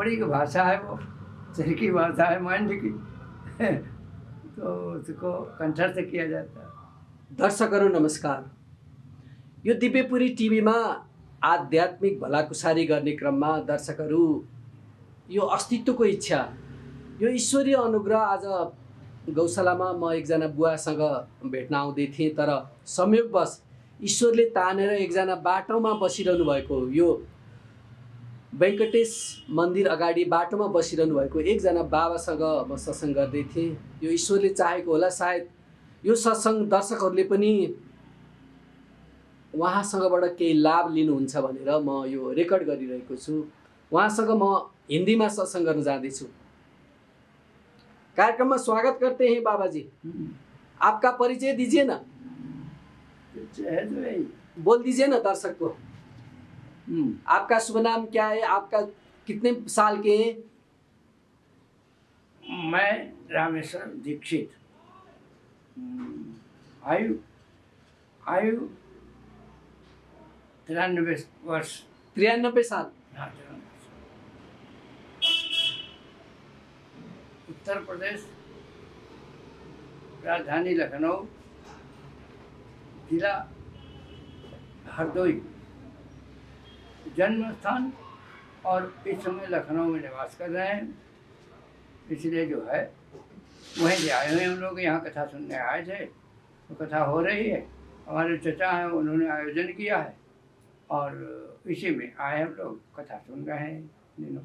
खोपड़ी की भाषा है, वो सिर की भाषा है माइंड की तो उसको कंठस्थ किया जाता है। दर्शकहरू नमस्कार। यो दिव्यपुरी टिभीमा आध्यात्मिक भलाकुसारी गर्ने क्रममा दर्शकहरू यो अस्तित्वको इच्छा, यो ईश्वरीय अनुग्रह, आज गौशालामा म एकजना बुवासँग भेट्न आउँदै थिएँ, तर संयोगवश ईश्वरले तानेर एकजना बाटोमा बसिरहनु भएको, यो वेङ्कटेश मन्दिर अगाडि बाटोमा बसिरहनु भएको एकजना बाबासँग म सत्सङ्ग गर्दै थिएँ। यो ईश्वरले चाहेको होला, सायद यो सत्सङ्ग दर्शकहरूले पनि उहाँसँगबाट केही लाभ लिनुहुन्छ भनेर म यो रेकर्ड गरिरहेको छु। उहाँसँग म हिन्दीमा सत्सङ्ग गर्न जाँदैछु। कार्यक्रम में स्वागत करते हैं बाबा जी। आपका परिचय दीजिए ना, बोल दीजिए ना दर्शक को। आपका शुभ नाम क्या है, आपका कितने साल के हैं? मैं रामेश्वर दीक्षित, आयु 93 वर्ष। 93 साल। हाँ, उत्तर प्रदेश, राजधानी लखनऊ, जिला हरदोई जन्म स्थान, और इस समय लखनऊ में निवास कर रहे हैं। इसलिए जो है वहीं से आए हुए हम लोग, यहाँ कथा सुनने आए थे, तो कथा हो रही है। हमारे चचा हैं, उन्होंने आयोजन किया है और इसी में आए हम लोग, कथा सुन रहे हैं दिनों।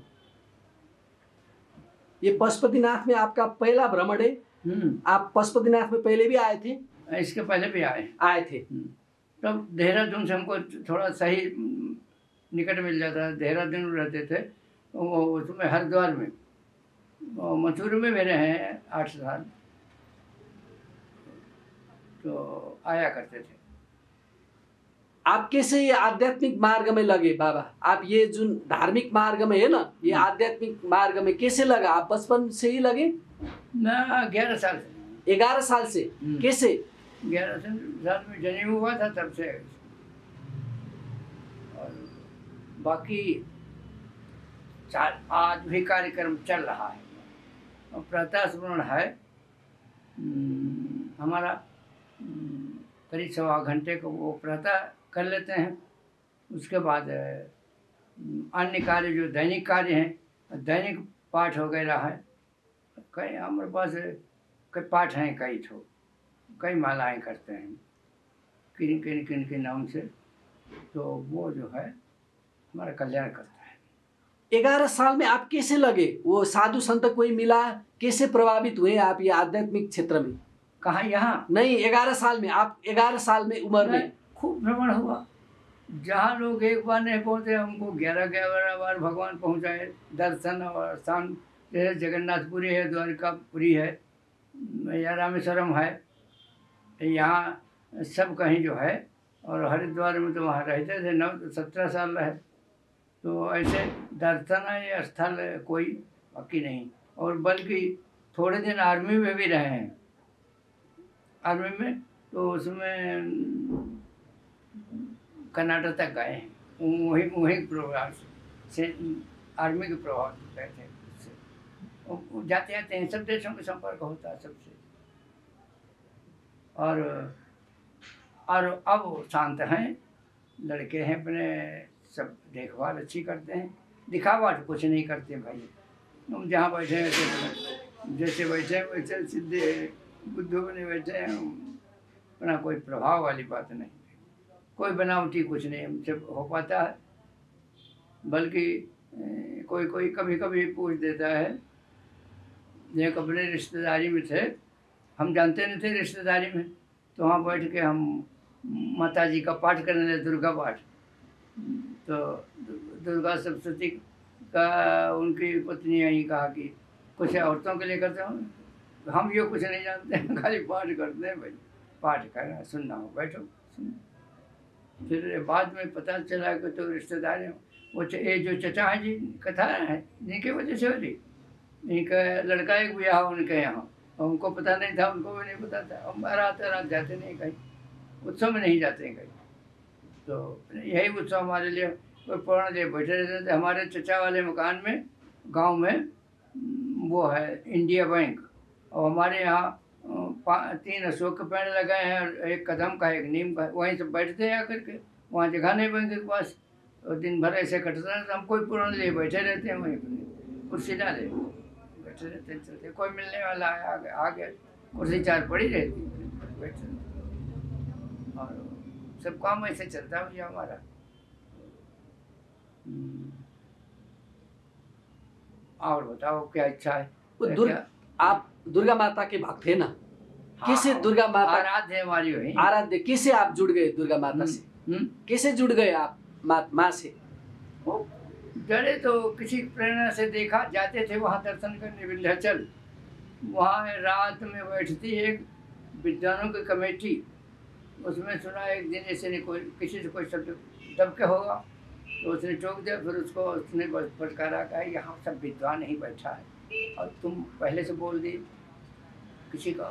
ये पशुपतिनाथ में आपका पहला भ्रमण है? आप पशुपतिनाथ में पहले भी आए थे? इसके पहले भी आए थे। तब देहरादून से हमको थोड़ा सही निकट मिल जाता है। देहरादून रहते थे, उसमें हरिद्वार में, मथुरा में मेरे हैं 8 साल, तो आया करते थे। आप कैसे ये आध्यात्मिक मार्ग में लगे बाबा? आप ये जो धार्मिक मार्ग में है ना, ये आध्यात्मिक मार्ग में कैसे लगा? आप बचपन से ही लगे? मैं 11 साल से। 11 साल से? कैसे? 11 साल में जन्म हुआ था तब से, और बाकी आज भी कार्यक्रम चल रहा है। और प्रातः स्मरण है हमारा, करीब 1.25 घंटे को वो प्रातः कर लेते हैं। उसके बाद अन्य कार्य जो दैनिक कार्य हैं, दैनिक पाठ वगैरह है, कई हमारे पास कई पाठ हैं, कई मालाएं करते हैं किन के नाम से, तो वो जो है हमारा कल्याण करता है। 11 साल में आप कैसे लगे? वो साधु संत कोई मिला? कैसे प्रभावित हुए आप ये आध्यात्मिक क्षेत्र में? कहाँ? यहाँ नहीं, 11 साल में। आप 11 साल में उम्र में खूब भ्रमण हुआ। जहाँ लोग एक बार नहीं पहुँचे, हमको 11 बार भगवान पहुँचाए। दर्शन और स्थान जैसे जगन्नाथपुरी है, द्वारिकापुरी है, या रामेश्वरम है, यहाँ सब कहीं जो है। और हरिद्वार में तो वहाँ रहते थे, 17 साल रहे। तो ऐसे दर्शन या स्थल कोई बाकी नहीं। और बल्कि थोड़े दिन आर्मी में भी रहे हैं। आर्मी में तो उसमें कर्नाटक तक गए हैं। वही प्रभाव से आर्मी के प्रभाव से गए थे। उससे जाते आते हैं, सब देशों का संपर्क होता है सबसे। और अब शांत हैं, लड़के हैं अपने, सब देखभाल अच्छी करते हैं। दिखावा कुछ नहीं करते भाई। हम जहाँ बैठे हैं जैसे बैठे हैं वैसे सीधे बुद्धू बने बैठे हैं। अपना कोई प्रभाव वाली बात नहीं, कोई बनावटी कुछ नहीं हमसे हो पाता है। बल्कि कोई कभी कभी पूछ देता है। एक अपने रिश्तेदारी में थे, हम जानते नहीं थे रिश्तेदारी में, तो वहाँ बैठ के हम माता जी का पाठ करने लगे, दुर्गा पाठ। तो दुर्गा सप्तशती का उनकी पत्नी यही कहा कि कुछ औरतों के लिए करते हो। हम ये कुछ नहीं जानते हैं, खाली पाठ करते हैं भाई। पाठ करना, सुनना हो, बैठो सुनो। फिर बाद में पता चला कि तो रिश्तेदार हैं वो, ये जो चचा हैं जी, कथा है जिनकी वजह से हो रही। इनका लड़का एक ब्याह उनके यहाँ, उनको पता नहीं था, उनको भी नहीं पता था। हम रात जाते नहीं कहीं, उत्सव में नहीं जाते हैं कहीं। तो यही उत्सव हमारे लिए कोई पुराण लिए बैठे रहते थे। हमारे चचा वाले मकान में गांव में वो है इंडिया बैंक, और हमारे यहाँ 3 अशोक के पेड़ लगे हैं और एक कदम का एक नीम का, वहीं से बैठते हैं आकर के, वहाँ जगह नहीं बैंक के पास, और दिन भर ऐसे कटता है। तो हम कोई पुराने लिए बैठे रहते हैं वहीं पर, कुर्सी डाले बैठे रहते चलते, कोई मिलने वाला है आगे कुर्सी 4 पड़ी रहती है, बैठे और सब काम ऐसे चलता है भैया हमारा। और बताओ क्या इच्छा है? आप दुर्गा माता के भक्त है ना? कैसे दुर्गा माता आराध्य हमारी हुई? आराध्य कैसे आप जुड़ गए दुर्गा माता से? कैसे जुड़ गए आप माँ से? जड़े तो किसी प्रेरणा से देखा, जाते थे वहाँ दर्शन करने विंध्याचल, वहाँ रात में बैठती है एक विद्वानों की कमेटी, उसमें सुना एक दिन ऐसे नहीं कोई किसी से कोई शब्द दब के होगा, तो उसने टोक दिया, फिर उसको उसने फटकारा कहा यहाँ सब विद्वान ही बैठा है और तुम पहले से बोल दी किसी का,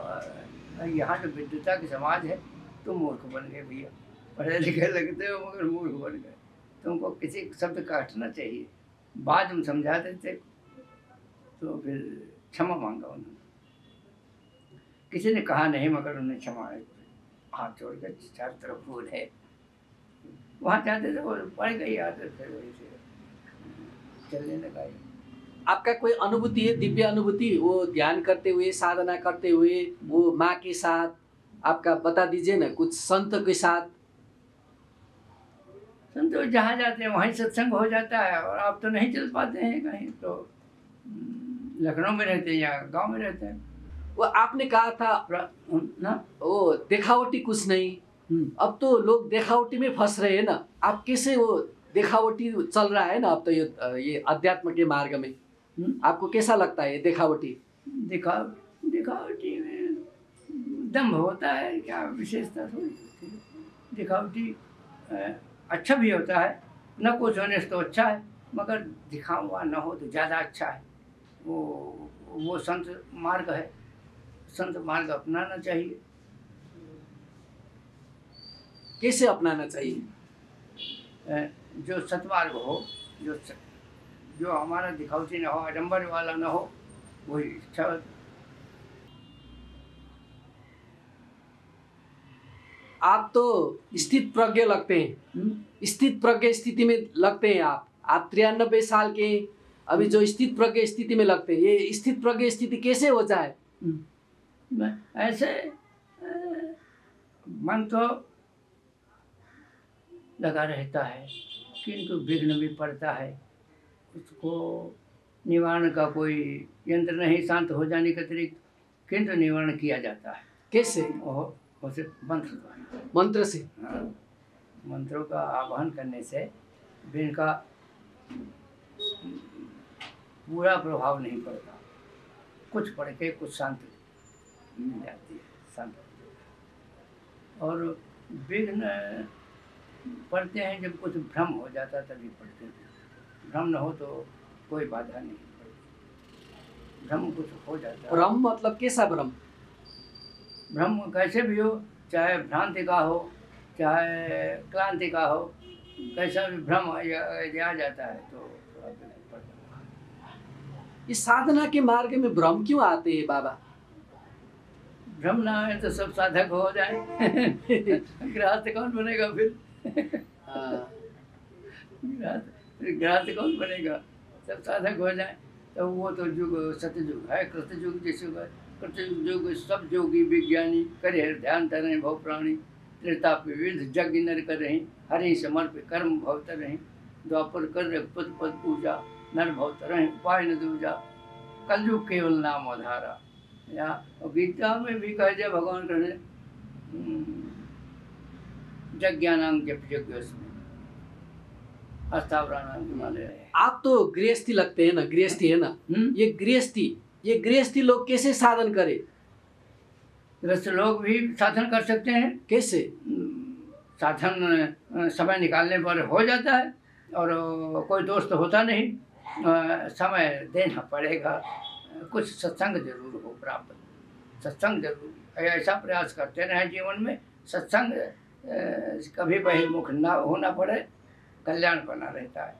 यहाँ जो विद्वता की समाज है, तुम मूर्ख बन गए भैया, पढ़े लिखे लगते हो मगर मूर्ख बन गए, तुमको किसी शब्द काटना चाहिए। बाद में समझा देते तो फिर क्षमा मांगा उन्होंने, किसी ने कहा नहीं मगर उन्होंने क्षमा हाथ जोड़ के चारों तरफ फूल है, वहाँ जाते थे वो पड़ गई आदत, फिर वही से चलने लगा। आपका कोई अनुभूति है, दिव्य अनुभूति, वो ध्यान करते हुए साधना करते हुए वो माँ के साथ, आपका बता दीजिए ना, कुछ संत के साथ? संत जहाँ जाते हैं वहीं सत्संग हो जाता है, और आप तो नहीं चल पाते हैं कहीं, तो लखनऊ में रहते हैं या गांव में रहते हैं। वो आपने कहा था ना वो देखावटी कुछ नहीं, अब तो लोग देखावटी में फंस रहे हैं ना, आप कैसे वो देखावटी चल रहा है ना अब तो ये अध्यात्म के मार्ग में, आपको कैसा लगता है ये देखावटी? दिखावटी में दम्भ होता है, क्या विशेषता थोड़ी। दिखावटी अच्छा भी होता है, न कुछ होने से तो अच्छा है, मगर दिखावा न हो तो ज़्यादा अच्छा है। वो संत मार्ग है, संत मार्ग अपनाना चाहिए। कैसे अपनाना चाहिए? जो सतमार्ग हो, जो हमारा दिखावटी न हो, आडंबर वाला न हो, वही इच्छा। आप तो स्थित प्रज्ञ लगते हैं, स्थित प्रज्ञ स्थिति में लगते हैं आप 93 साल के, अभी जो स्थित प्रज्ञ स्थिति में लगते हैं, ये स्थित प्रज्ञ स्थिति कैसे हो जाए? ऐसे मन तो लगा रहता है, किंतु विघ्न भी पड़ता है, उसको निवारण का कोई यंत्र नहीं, शांत हो जाने के अतिरिक्त, किंतु निवारण किया जाता है। कैसे? उसे मंत्र से। हाँ, मंत्रों का आवाहन करने से भी इनका पूरा प्रभाव नहीं पड़ता, कुछ पढ़ के कुछ शांति मिल जाती है, शांत। और विघ्न पढ़ते हैं जब कुछ भ्रम हो जाता है तभी पढ़ते हैं, भ्रम न हो तो कोई बाधा नहीं पड़ती, भ्रम कुछ हो जाता है। भ्रम मतलब कैसा भ्रम? भ्रम कैसे भी हो, चाहे भ्रांति का हो चाहे क्रांति का हो, कैसा भी भ्रम आ जाता है तो इस साधना के मार्ग में भ्रम क्यों आते हैं बाबा? भ्रम ना आए तो सब साधक हो जाए गृहस्थ कौन बनेगा फिर? गृहस्थ कौन बनेगा? सब साधक हो जाए तो वो तो युग सतयुग है, कृतयुग जिस युग है, कृतयुग सब योगी विज्ञानी करे ध्यान तरह भव प्राणी, त्रेता विविध यज्ञ नर कर रही, हरि समर्प कर्म भव तरह, द्वापर कर पद पद पूजा, नर भव तरह उपाय न दूजा, कलयुग केवल नाम आधारा। या गीता में भी कह दिया भगवान कहने यज्ञानां जप यज्ञोस्मि अस्थावराणां हिमालय। आप तो गृहस्थी लगते हैं ना, गृहस्थी है ना, ये गृहस्थी लोग कैसे साधन करे? गृहस्थ लोग भी साधन कर सकते हैं। कैसे? साधन समय निकालने पर हो जाता है, और कोई दोस्त तो होता नहीं, समय देना पड़ेगा, कुछ सत्संग जरूर हो प्राप्त, सत्संग जरूर, ऐसा प्रयास करते रहें जीवन में, सत्संग कभी बहिर्मुख ना होना पड़े, कल्याण बना रहता है,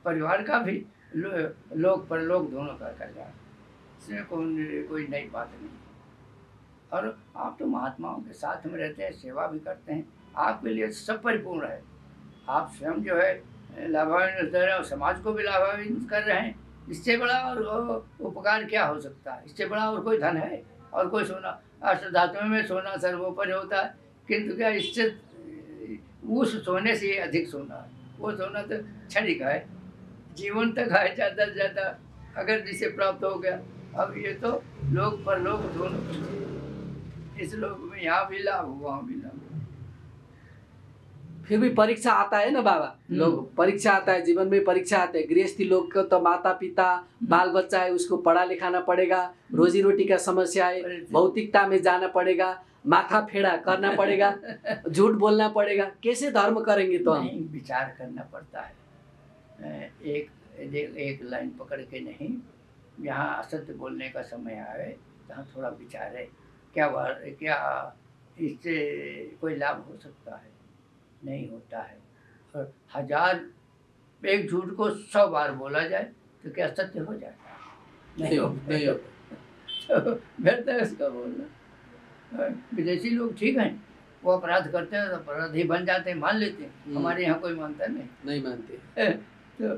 परिवार का भी लोक परलोक दोनों का कल्याण, इसमें कोई नई बात नहीं। और आप तो महात्माओं के साथ में रहते हैं, सेवा भी करते हैं, आपके लिए सब परिपूर्ण है। आप स्वयं जो है लाभान्वित कर रहे हैं और समाज को भी लाभान्वित कर रहे हैं। इससे बड़ा और उपकार क्या हो सकता है? इससे बड़ा और कोई धन है? और कोई सोना, अष्टधातुओं में सोना सर्वोपरि होता है, किंतु क्या इससे उस सोने से अधिक सोना है? वो सोना तो क्षणिक है, जीवन तक है ज़्यादा से ज़्यादा, अगर जिसे प्राप्त हो गया। अब ये तो लोक परलोक दोनों, इस लोक में यहाँ भी लाभ हुआ, वहाँ भी लाभ। फिर भी परीक्षा आता है ना बाबा, लोग परीक्षा आता है, जीवन में परीक्षा आते हैं। गृहस्थी लोग को तो माता पिता बाल बच्चा है, उसको पढ़ा लिखाना पड़ेगा, रोजी रोटी का समस्या है, भौतिकता में जाना पड़ेगा, माथा फेड़ा करना पड़ेगा, झूठ बोलना पड़ेगा, कैसे धर्म करेंगे? तो हम विचार करना पड़ता है, एक लाइन पकड़ के नहीं। यहाँ असत्य बोलने का समय आए तो थोड़ा विचार है, क्या इससे कोई लाभ हो सकता है? नहीं होता है। और 1000 एक झूठ को 100 बार बोला जाए तो क्या सत्य हो जाता है? नहीं हो। तो बेहतर है उसका बोलना। विदेशी लोग ठीक हैं, वो अपराध करते हैं तो अपराधी बन जाते हैं, मान लेते हैं। हमारे यहाँ कोई मानता नहीं मानते। तो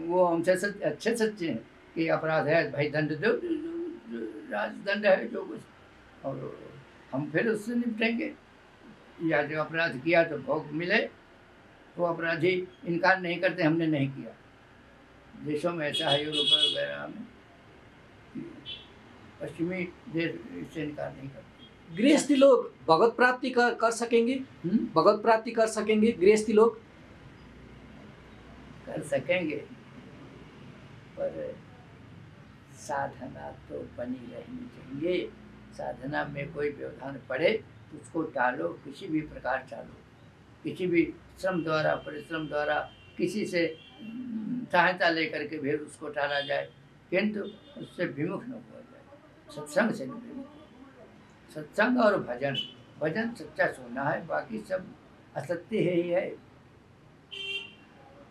वो हमसे अच्छे सच्चे हैं कि अपराध है भाई, दंड दो, राजदंड है जो कुछ, और हम फिर उससे निपटेंगे। या जो अपराध किया तो भोग मिले। वो अपराधी इनकार नहीं करते, हमने नहीं किया। देशों में ऐसा है, यूरोप वगैरह में, पश्चिमी देश इससे इनकार नहीं करते। गृहस्थी लोग भगवत प्राप्ति कर सकेंगे? भगवत प्राप्ति कर सकेंगे गृहस्थी लोग? कर सकेंगे, पर साधना तो बनी रहनी चाहिए। साधना में कोई व्यवधान पड़े तो उसको टालो, किसी भी प्रकार टालो, किसी भी श्रम द्वारा, परिश्रम द्वारा, किसी से सहायता लेकर के भी उसको टाला जाए, किंतु उससे विमुख न हो जाए। सत्संग से नहीं विमुख। सत्संग और भजन, भजन सच्चा सोना है, बाकी सब असत्य ही है,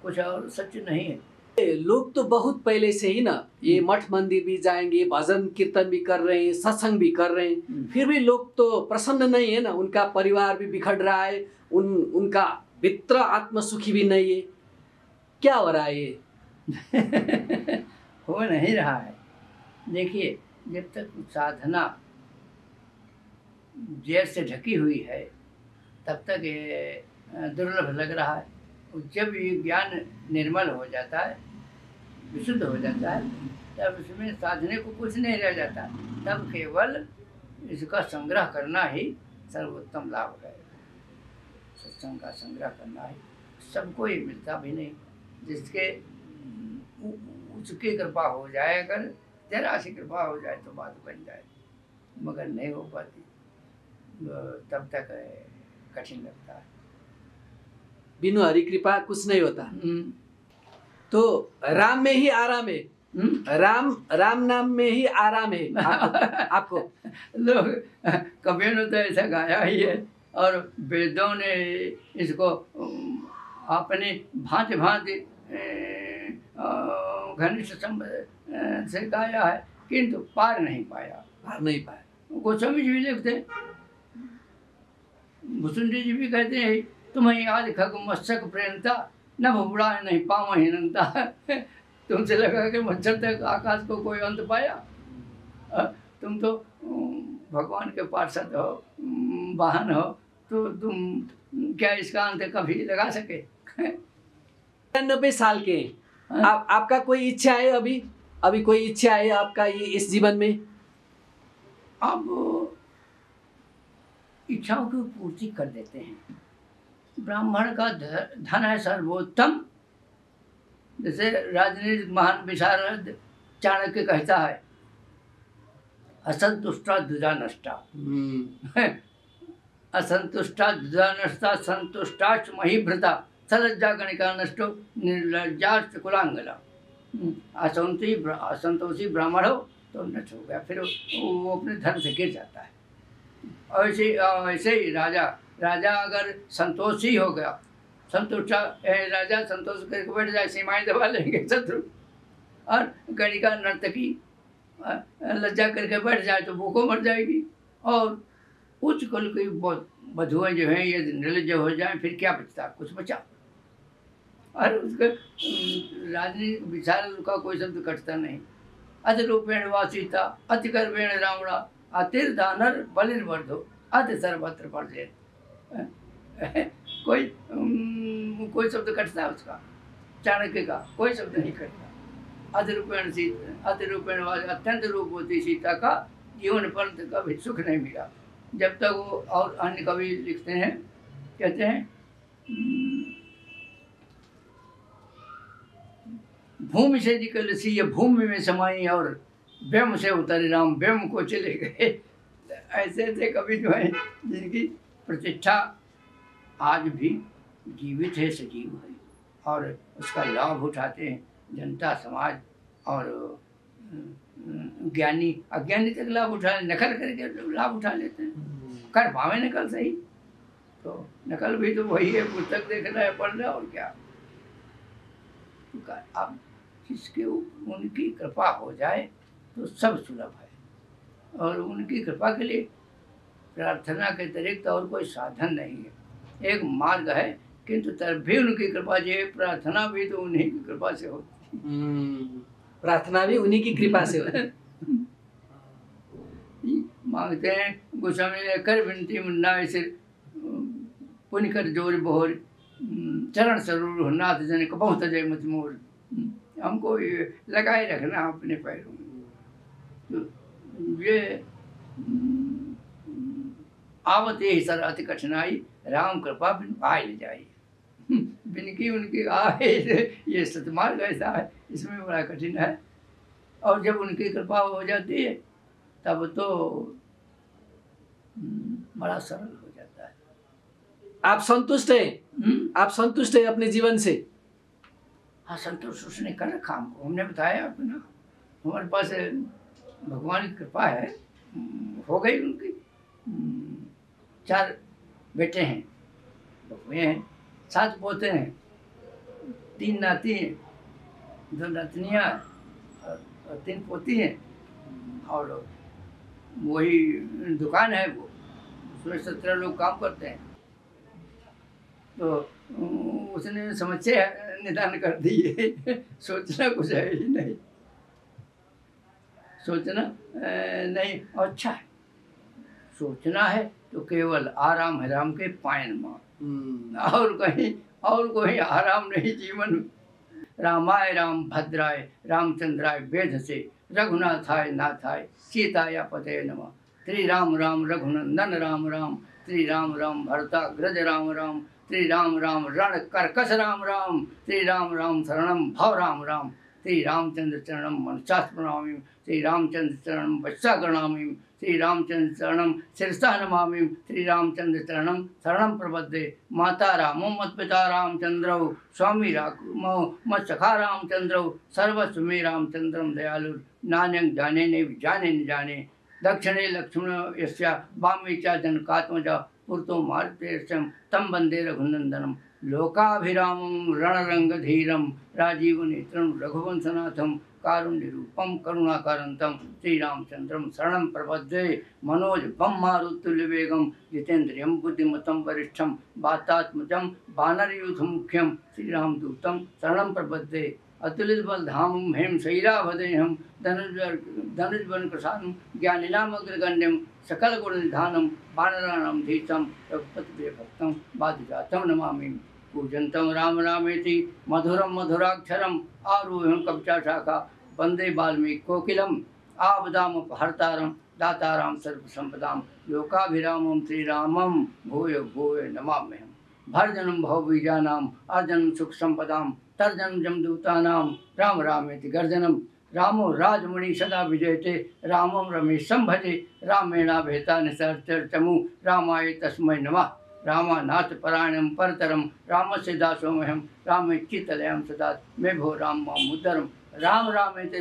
कुछ और सच नहीं है। लोग तो बहुत पहले से ही ना ये मठ मंदिर भी जाएंगे, भजन कीर्तन भी कर रहे हैं, सत्संग भी कर रहे हैं, फिर भी लोग तो प्रसन्न नहीं है ना। उनका परिवार भी बिखर रहा है, उनका मित्र आत्म सुखी भी नहीं है। क्या हो रहा है ये? हो नहीं रहा है। देखिए, जब तक साधना जैसे से ढकी हुई है तब तक ये दुर्लभ लग रहा है। जब ये ज्ञान निर्मल हो जाता है, विशुद्ध हो जाता है, तब इसमें साधने को कुछ नहीं रह जाता। तब केवल इसका संग्रह करना ही सर्वोत्तम लाभ है। सत्संग का संग्रह करना ही सबको ही मिलता भी नहीं। जिसके उसकी कृपा हो जाए, अगर जरा सी कृपा हो जाए तो बात बन जाए, मगर नहीं हो पाती, तब तक कठिन लगता है। बिनु हरि कृपा कुछ नहीं होता। तो राम में ही आराम है। राम नाम में ही आराम है आपको। लोग कबीर ने तो ऐसा गाया ही है, और वेदों ने इसको अपने भांति भांति घनिष्ठ से गाया है, किंतु पार नहीं पाया। गोस्वामी जी भी लिखते, भुसुंडी जी भी कहते हैं, तुम्हें आदि खग मत्स्यक प्रेरणता, न भुबड़ा नहीं पाव हिनता। तुमसे लगा कि मच्छर तक आकाश को कोई अंत पाया? तुम तो भगवान के पार्षद हो, वाहन हो, तो तुम क्या इसका अंत कभी लगा सके? 90 साल के आपका कोई इच्छा है? अभी कोई इच्छा है आपका ये इस जीवन में? अब इच्छाओं की पूर्ति कर देते हैं। ब्राह्मण का धन है सर्वोत्तम। जैसे राजनीतिक महान विशारद चाणक्य कहता है, असंतुष्टा द्विजा नष्टा। असंतुष्टा द्विजा नष्टा, संतुष्टाच महीभृता, सलज्जा गणिका नष्टो, निर्लज्जाच कुलांगला। असंतोषी ब्राह्मण हो तो नष्ट हो गया, फिर वो अपने धर्म से गिर जाता है। ऐसे ही राजा अगर संतोषी हो गया, राजा संतोष करके बैठ जाए, सीमाएं दबा लेंगे शत्रु, और गणिका नर्तकी लज्जा करके बैठ जाए तो भूखों मर जाएगी। और उच्च कुल की वधुएं जो हैं ये निर्लज्ज हो जाएं फिर क्या बचता, कुछ बचा। और उसका राजनीतिक विचार का कोई शब्द कटता नहीं। अति रूपेण वा सीता अति गर्भेण रावणा अतिर दानर बलिर्वर्धो अति सर्वत्र पर्जेत। कोई शब्द कटता है उसका, चाणक्य का कोई शब्द नहीं कटता। अति रूपेण वा अत्यंत रूपवती सीता का जीवन पर्यंत कभी सुख नहीं मिला जब तक वो। और अन्य कवि लिखते हैं, कहते हैं भूमि से निकल सी ये भूमि में समाई और व्यम से उतरे राम व्यम को चले गए। ऐसे ऐसे कवि जो हैं जिनकी प्रतिष्ठा आज भी जीवित है, सजीव है और उसका लाभ उठाते हैं जनता समाज। और ज्ञानी अज्ञानी तक लाभ उठा, नकल करके लाभ उठा लेते हैं। कर पावे नकल सही तो नकल भी तो वही है, पुस्तक देखना है, पढ़ना और क्या। अब जिसके उनकी कृपा हो जाए तो सब सुलभ है। और उनकी कृपा के लिए प्रार्थना के अतिरिक्त और कोई साधन नहीं है। एक मार्ग है किंतु तब भी उनकी कृपा जो है, प्रार्थना भी तो उन्हीं की कृपा से होती है। प्रार्थना भी उन्हीं की कृपा से होती है। मांगते हैं गोस्वामी कर विनती मुन्ना ऐसे पुण्य कर जोर बोहर चरण सरूर नाथ जन को बहुत जय मत मोर। हमको ये लगाए रखना अपने पैरों में। तो ये आवते ही सर अति कठिनाई राम कृपा बिन पाए ले जाए। बिनकी उनकी आए ये सतमार्ग ऐसा है, इसमें बड़ा कठिन है। और जब उनकी कृपा हो जाती है तब तो बड़ा सरल हो जाता है। आप संतुष्ट हैं? आप संतुष्ट हैं अपने जीवन से? हाँ, संतोष उसने कर रखा हमको। हमने बताया अपना, हमारे पास भगवान की कृपा है, हो गई उनकी। 4 बेटे हैं, बबुए हैं, 7 पोते हैं, 3 नाती हैं, 2 नातनियाँ और 3 पोती हैं। और वही दुकान है, वो उसमें 17 लोग काम करते हैं। तो उसने समस्या निदान कर दी है। सोचना कुछ है ही नहीं, सोचना नहीं। अच्छा है, सोचना है तो केवल आराम है राम के पायन मां, और कहीं और कोई आराम नहीं जीवन में। रामाय राम भद्राय रामचंद्राय वेद से रघुनाथाय नाथाय सीताया पते नमः। श्री राम राम रघुनंदन राम राम, श्री राम राम भरता ग्रज राम राम, श्री राम राम रण कर्कश राम राम, श्री राम राम शरणम भव राम राम, श्री रामचंद्र चरणम मनसास्मरामि प्रणामी, श्री रामचंद्र चरणम वत्सा गणामि, श्री रामचंद्र चरणम शिरसा नमामि, श्री रामचंद्र चरणम शरणम प्रपद्ये। माता रामो मत पिता रामचंद्रौ, स्वामी रामो मत सखा रामचंद्रौ, सर्वस्व मे रामचंद्रम दयालु, नान्यं जाने ने जाने न जाने। दक्षिणे लक्ष्मण यस्या वामे च जनकात्मजा, पुरतो मारुतेर्षं तं वन्दे रघुनंदनम। लोकाभिरामं रणरंगधीरं राजीवनेत्रं रघुवंशनाथं, कारुण्यरूपं करुणाकारणं श्रीरामचंद्रं शरणं प्रपद्ये। मनोजवं मारुतुल्यवेगं जितेन्द्रियं बुद्धिमतं वरिष्ठं, वातात्मजं वानरयूथमुख्यं श्रीरामदूतं शरणं प्रपद्ये। अतुलित बलधामं हेम शैलाभदेहं, धनुर्वन प्रसादं ज्ञानिनामग्रगण्यं, सकल गुण निधानम वानराणां धीतं, रघुपति भक्तं वादिजातं नमामि। पूजन्तं राम रामेति मधुरं मधुराक्षरम्, आरुह्यं कवचाशाखा वन्दे वाल्मीकि कोकिलम्। आपदामपहर्तारं दातारां सर्वसम्पदां, लोकाभिरामं श्रीरामं भूयो भूयो नमाम्यहम्। भर्जनं भवबीजानां अर्जनं सुखसम्पदां, तर्जनं जमदूतानां राम रामेति गर्जनं। रामो राजमणि सदा विजयते, रामं रमेशं भजे, रामेणाभेता निसर्चर्चमु, रामाय तस्मै नमः। रामानाथ परायणं परतरं, रामस्य दासोऽहं, रामे चित्तलयं सदा मे भो राम मुद्दरम्। राम रामेति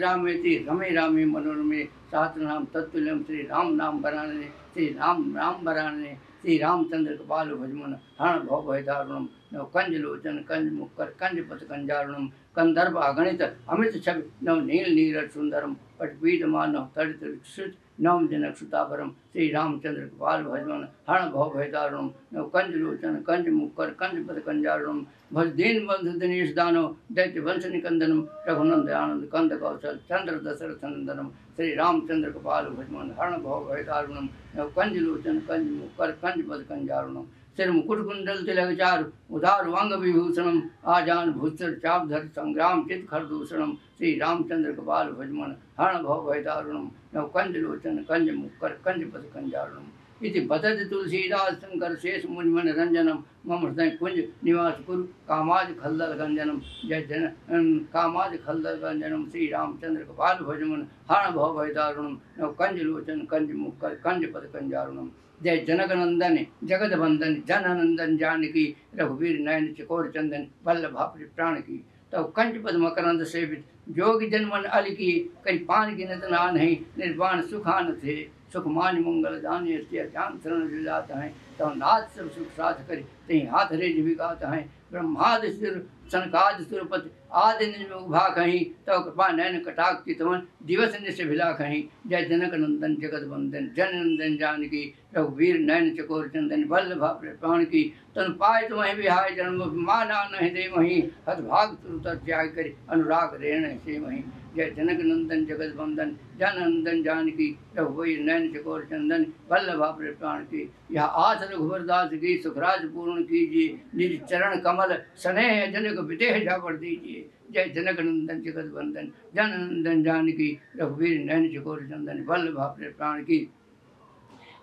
रमे रामे मनोरमे, सहस्रनाम तत्तुल्यं श्री राम नाम वरानने, श्री राम नाम वरानने। श्री रामचंद्र कृपालु भजमन हरण भव भय दारुणम, नव कंज लोचन कंज मुक्कर कंज पथ कंजारुणम, कंदर्प अगणित अमृत छवि नव नील नीरज सुंदरम पटपीत मानव तड़ित श्रुत नवम जनक सुतापरम श्री रामचंद्र कृपाल भजमन हरण भव भयदारुणम नव कंज लोचन कंज मुक्कर कंज पद कंजारुणम भज दीन बंधु दिनेश दानव दैत्य वंश निकंदनम रघुनंद आनंद कंद कौशल चंद्र दशरथ नंदनम श्री रामचंद्र कृपाल भजमन हरण भव भयदारुणम नव कंज लोचन कंज मुक्कर कंज पद कंजारुणम सिर मुकुट कुंडल तिलक चारु उदार अंग विभूषणम आजान भूषर चापधर संग्राम चित खरदूषणम श्री रामचंद्र कृपाल भजमन हरण भव भयदारुणम नव कंज लोचन कंज मुक्कर कंज पद कंजारुणम इति बतत तुलसीदास शंकर शेष मुनिमन रंजनम मम हृदय कुंज निवास कुरु कामाज खल्दल गंजनम जय जन कामाज खल्दल गंजनम श्री रामचंद्र कृपाल भजमन हरण भव भयदारुणम नव कंज लोचन कंज मुक्कर कंज पद कंजारुणम जय जनक नंदन जगत बंदन जन जानकी रघुवीर नयन चकोर चंदन वल्लभा प्राण की तब कंठ पद मकरंद सेवित जोगी जनमन अल की कई पान की नत नान है निर्वाण सुखान थे सुखमान मंगल दान ज्ञान शरण जात हैं तब नाथ सब सुख साथ करे तही हाथ रेज विगात हैं ब्रह्माद सिर सनकाद सुरपति आदि निज उभा कहीं तव कृपा नयन कटाक चितवन दिवस निश भिला कहीं जय जनक नंदन जगत बंदन जन नंदन जानकी रघुवीर नयन चकोर चंदन वल्लभा प्राण की तन पाए तुम्हें बिहाय जन्म माना नहीं दे वहीं हतभाग तुरतर त्याग करे अनुराग रेण से वहीं जय जनक नंदन जगत बंदन जन नंदन जानकी रघुवीर नयन चकोर चंदन वल्लभा प्राण की यह आस रघुवरदास की सुखराज पूर्ण कीजिए निज चरण कमल स्नेह जनक विदेह जावर दीजिए जय जनक नंदन जगत बंदन जन नंदन जानकी रघुवीर नयन चकोर चंदन वल्लभा प्राण की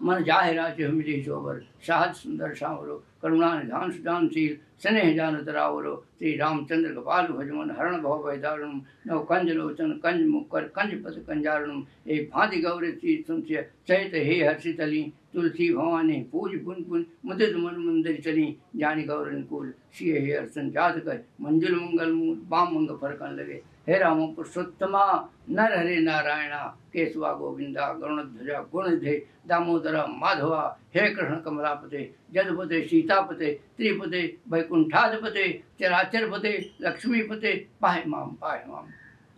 मन जाहे राज मिले शोभर साहज सुंदर सावरो करुणा निधान सुदानशील स्नेह जानत रावरो श्री रामचंद्र कपाल भजमन हरण भव भयदारुणम नव कंज लोचन कंज मुक्कर कंज पद कंजारुणम ए भांति गौर श्री सुनस्य चैत हे हर्षितली तुलसी भवानी पूज पुन पुन मुदित मन मंदिर चली जानी गौर अनुकूल श्री हे हर्षन जात कर मंजुल मंगल मूल बाम मंग फरकन लगे हे राम पुरुषोत्तमा नर हरे नारायणा केशवा गोविंदा गरुणध्वजा गुणधे दामोदर माधवा हे कृष्ण कमलापते जदपते सीतापते त्रिपते वैकुंठाधिपते चराचरपते लक्ष्मीपते पाहि माम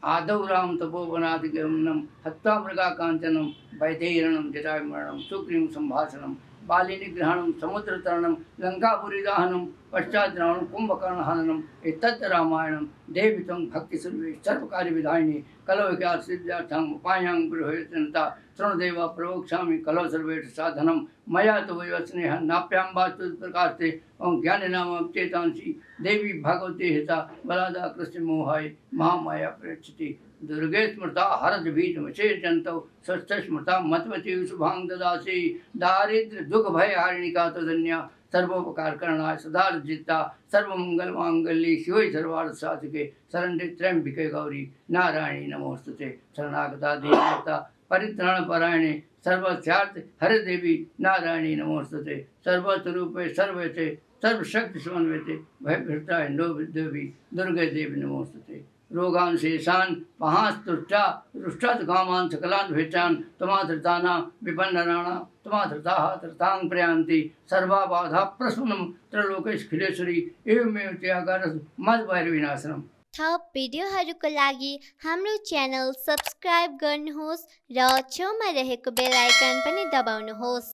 आदौ राम तपोवनादि गमनम हत्वा मृगा कांचनम वैदेहिरणम जटायुमरणम सुग्रीव संभाषणम बाली निग्रहणम समुद्र तरणम लंकापुरी दाहनम पश्चात रावण कुंभकर्ण हननम एतत् रामायणम देवितं भक्ति सर्वे सर्वकार्य विधायिनी कलौ क्या सिद्धार्थं उपायांग बृहयतनता तृणदेवा प्रवक्ष्यामि कलौ सर्वेषु साधनम मया तो वैवस्नेह नाप्याम्बा प्रकाशते ओं ज्ञान नाम चेतांसी देवी भगवती हिता बलादा कृष्ण मोहाय महामाया प्रेक्षति दुर्गे स्मृता हरद बीज मचे जंतौ स्वस्थ स्मृता मतवती शुभांग ददासी दारिद्र दुख भय हारिणिका तदन्या सर्वोपकार करणाय सदार्जिता सर्वमंगल मांगल्ये शिवे सर्वार्थ साधिके शरण्ये त्र्यंबिके गौरी नारायणी नमोस्तुते शरणागता देवता परित्राण परायणे सर्वस्यार्थ हरे देवी नारायणी नमोस्तुते सर्वस्वरूपे सर्वते सर्वशक्ति समन्विते भयभृताय नो देवी दुर्गे देवी नमोस्तुते रोगान शेषान पहास्तुष्टा रुष्टात कामान सकलान भेचान तमाधृताना विपन्नराणा तमाधृताः धृतांग प्रयांति सर्वा बाधा प्रसूनम त्रलोकेश खिलेश्वरी एवमेव त्यागारस मद भैरविनाशनम। थप भिडियोहरूको लागि हाम्रो च्यानल सब्स्क्राइब गर्नुहोस् र छेउमा रहेको बेल आइकन पनि दबाउनुहोस्।